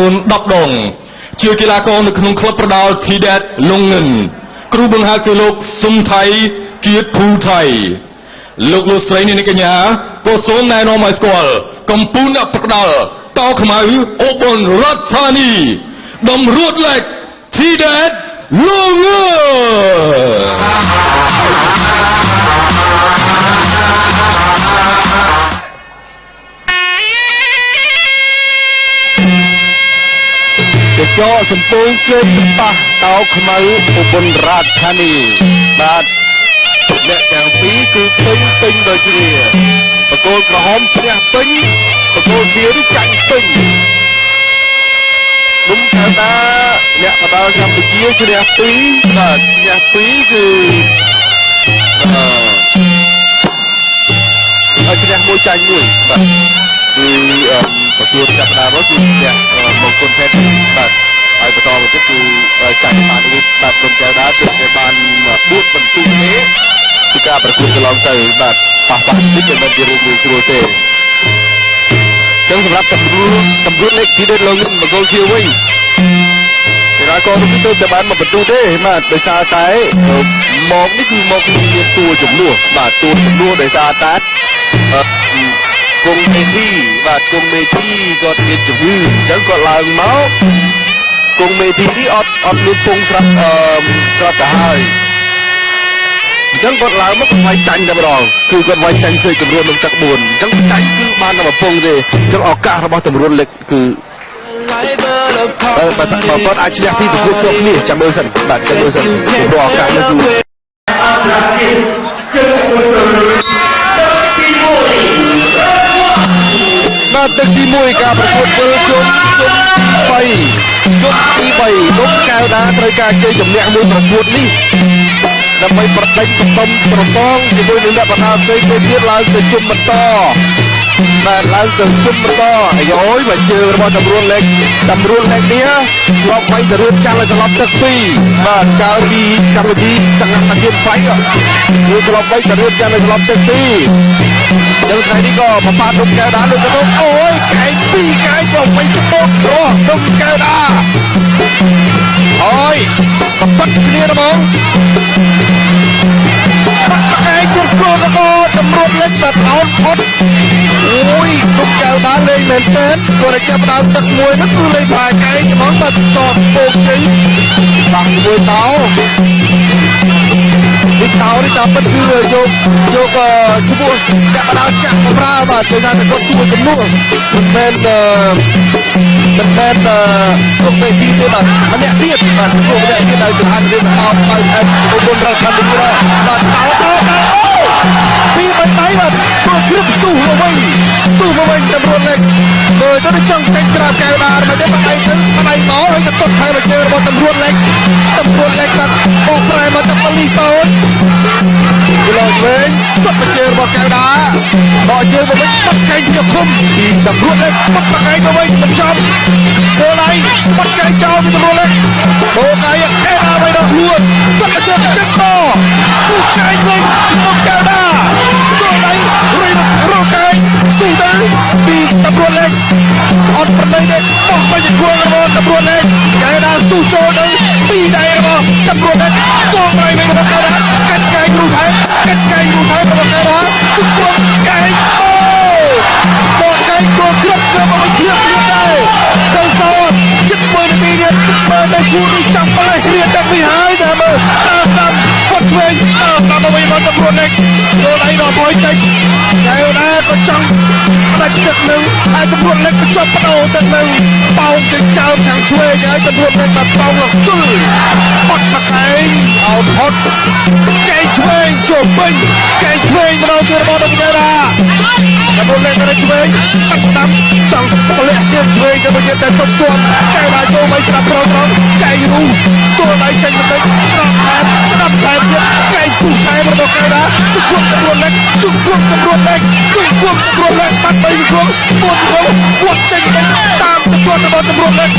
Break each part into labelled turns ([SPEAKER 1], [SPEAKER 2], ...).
[SPEAKER 1] 10 ដងជាកីឡាករនៅក្នុងក្លឹបប្រដាល់ TDAT លងងិនគ្រូបង្ហាត់គឺលោកសុំថៃគៀតភូថៃលោកស្រីនេះកញ្ញាក៏សូមណែនាំឲ្យស្គាល់កម្ពុជាអ្នកប្រដាល់តោខ្មៅអូបុនរដ្ឋធានីតម្រួតលេខ TDAT លងងិនចោសំពងជើងប៉ះតោខ្មៅឧបនរដ្ឋធានីបាទអ្នកទាំងពីរគឺពេញដូចគ្នាបកគោលក្រហមឈ្នះពេញបកគោលខៀវនេះចាញ់ពេញខ្ញុំថាអ្នកបដាល់កម្ពុជាឈ្នះ2បាទឈ្នះ2គឺឈ្នះ1ចាញ់1បាទគឺប្រកួតចាប់ផ្ដើមមកគឺឈ្នះមង្គលផេតបាទហើយបន្តមកទៀតគឺចាញ់បាននេះបាទក្រុមកែវដាគឺគេបាន4បន្ទុកទេពីការប្រកួតកន្លងទៅបាទប៉ះតិចមិនជារឿងងាយស្រួលទេចឹងសម្រាប់តម្រួតលេខទីដេតឡើងមកគោលជាវិញកីឡាករនេះទៅតែបានមកបន្ទុកទេបាទដោយសារតែមកនេះគឺមកមានតួចំនួនបាទតួចំនួនដោយសារតែគង់មេធីបាទគង់មេធីគាត់មានជំងឺអញ្ចឹងគាត់ឡើងមកគង់មេធីនេះអត់មានពងស្រាប់ទៅហើយអញ្ចឹងគាត់ឡើងមកគាត់វាយចាញ់តែម្ដងគឺគាត់វាយចាញ់ស្រីកម្រួននឹងទឹក4អញ្ចឹងចាញ់គឺបានតែ1ពងទេអញ្ចឹងឱកាសរបស់តម្រួនលេខគឺបើគាត់អាចឈ្នះពីប្រកួតជាប់គ្នាចាំមើលសិនបាទចាំមើលសិនព្រោះឱកាសនេះគឺបាទទឹកទី1ការប្រកួតពលជុំទី3លោកកៅដាត្រូវការជ័យជំនះមួយប្រកួតនេះដើម្បីប្រដេញបន្ទំប្រសងជាមួយនឹងអ្នកបដាផ្សេងទៀតឡើងទៅជុំបន្តបាទឡើងទៅជុំបន្តអាយអូយមកជើងរបស់តម្រួនលេខនេះឆ្លប់ໄວទៅរួចចាំឲ្យត្រឡប់ទឹក2បាទកាលពីកម្មវិធីសង្ឃាគានໄວគឺឆ្លប់ໄວទៅរួចចាំឲ្យត្រឡប់ទឹក2ដល់ថ្ងៃនេះក៏បបាត់លោកកៅដាលើទៅអូយកែង2កែងឆ្លប់ໄວទៅតោក្រលោកកៅដាអូយបបាត់គ្នាហ្មងឯងគ្រប់គ្រងក៏តម្រួតលេខបាត់អោនផុតអូយលោកកៅដាលេងមែនតើគាត់ចាប់ដើមទឹកមួយនោះគឺលេងផាកែងហ្មងបាត់តោពងជ័យបាក់មួយតោនេះតោនេះតាមពិតគឺយកឈ្មោះចាប់ដើមចាក់បំរើបាទគេថាតែគាត់ជួយចំនួនមិនមែនគ្រប់ពេលទីទេបាទម្នាក់ទៀតបាទគ្រប់ម្នាក់ទៀតដែលចំហាន់រៀនតោទៅអត់ឧបនរដ្ឋខាងនេះបាទតោពីមិនដៃបាទព្រោះគ្រឹះទូមកវិញតម្រួតលេខមើលទៅចង់តែក្រាបកែវដាមិនទេបដៃទៅបដៃមកហើយក៏ទុតថែមកជើងរបស់តម្រួតលេខបាទបោកប្រែមកទៅប៉លីតូចគីឡូវិញទុតមកជើងរបស់កែវដាបោកជើងមកវិញបាត់កែងទៅឃុំពីតម្រួតលេខបាត់កែងទៅវិញមិនចំគោលដៃបាត់កែងចោលពីតម្រួតលេខគោលដៃកែវដាវិញដល់ខ្លួនទុតមកជើងចិត្តកគឺកែងវិញមកកែវដាគោលដៃរីរកែងទីទៅពីតម្រួតលេខអត់ប្រណីទេបោះទៅគួររបស់តម្រួតលេខកែវដាទូចូលទៅពីដៃរបស់តម្រួតលេខគោលដៃវិញរបស់កែវដាកាត់កែងរូថែរបស់កែវដាគឺគួរកែងអូបោះកែងគួរគ្រប់មកជ្រាបទៀតដែរទៅសោត7នាទីទៀតមើលទៅគូនេះចាប់បលេះរៀនតែពីហើយតែមើលតាមគាត់ឆ្វេងតាមមកវិញមកតម្រួតលេខគោលដៃដល់បុយចេញកែវដាក៏ចង់ដាច់ទឹកនឹងហើយតម្រួតលេខក៏ជាប់បដោទឹកនឹងបោកទៅចោលខាងឆ្វេងហើយតម្រួតលេខមកបោកលោកទល់បាត់មកកែងអោផុតកែងឆ្វេងចូលពេញកែងឆ្វេងមកដល់ទីរបស់កែវដាតម្រួតលេខទៅឆ្វេងបាត់តាមចង់បលះជើងឆ្វេងទៅមកតែទុំទួកែវដាចូលមកស្ដាប់ត្រង់កែងរូគោលដៃចេញមកស្ដាប់ថែទៀតកែងពុះថែរបស់កែវដាគឺតម្រួតលេខបាត់បីគួងពួតចេញទៅតាមទទួលរបស់តម្រួតលេខ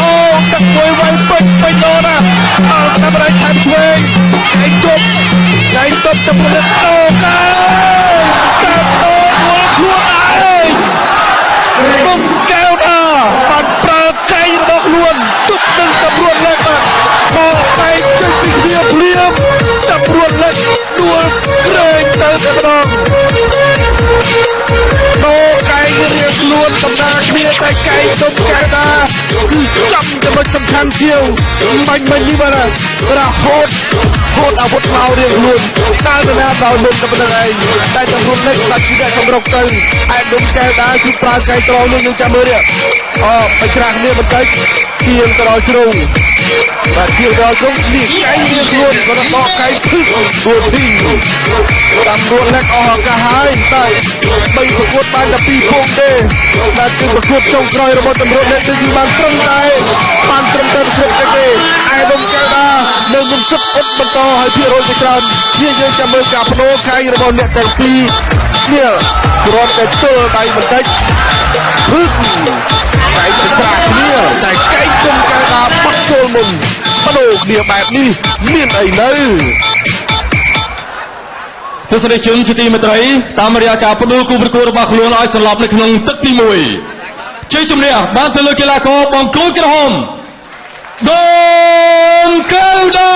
[SPEAKER 1] អូទឹកមួយវាយពេញដល់ណាអើតាមរៃថែមឆ្វេងឯងទប់តម្រួតលេខអូកាខ្លួនឯងគុំកែវដាបាត់ប្រើកែ តែម្ដងដោកែងរៀងខ្លួនកំណាគ្នាតែកែងទុំកែតាគឺចំចំណុចសំខាន់ជាងបាញ់នេះបាទរហូតអាវុធមករៀងខ្លួនដើរទៅណាដល់មុខតែប៉ុណ្្នឹងឯងតែចំនួននេះបាច់ជាអ្នកសម្រុកទៅឯដុំកែតាគឺប្រើកែត្រង់នេះយើងចាំមើលនេះបិច្រាស់គ្នាបន្តិចជាងទៅដល់ជ្រុងបាទជាងដល់ជ្រុងនេះកែងរៀងខ្លួនក៏ដកកែងភឹកទួទីតាមរួនលែកអស់ឱកាសហើយតែបីប្រកួតបានតែ2ពងទេតែគឺប្រកួតចុងក្រោយរបស់តម្រួតនេះគឺបានត្រឹមតែគ្រប់ទេឯដុំកែតានៅមិនគិតអត់បន្តឲ្យភាគរយទៅច្រើនយើងចាំមើលការបដូរកែងរបស់អ្នកទាំងពីរនេះគ្រាន់តែទល់ដៃបន្តិចភឹកកែងទៅប្រាក់គ្នាតែកែងគុំកែតាបាត់ចូលមុនបដូរគ្នាបែបនេះមានអីនៅទស្សនិកជនជាទីមេត្រីតាមរយៈការបដូរគូប្រកួតរបស់ខ្លួនឲ្យសន្លប់នៅក្នុងទឹកទី1ជ័យជំនះបានទៅលើកីឡាករបង្គោលក្រហមដងកៅដា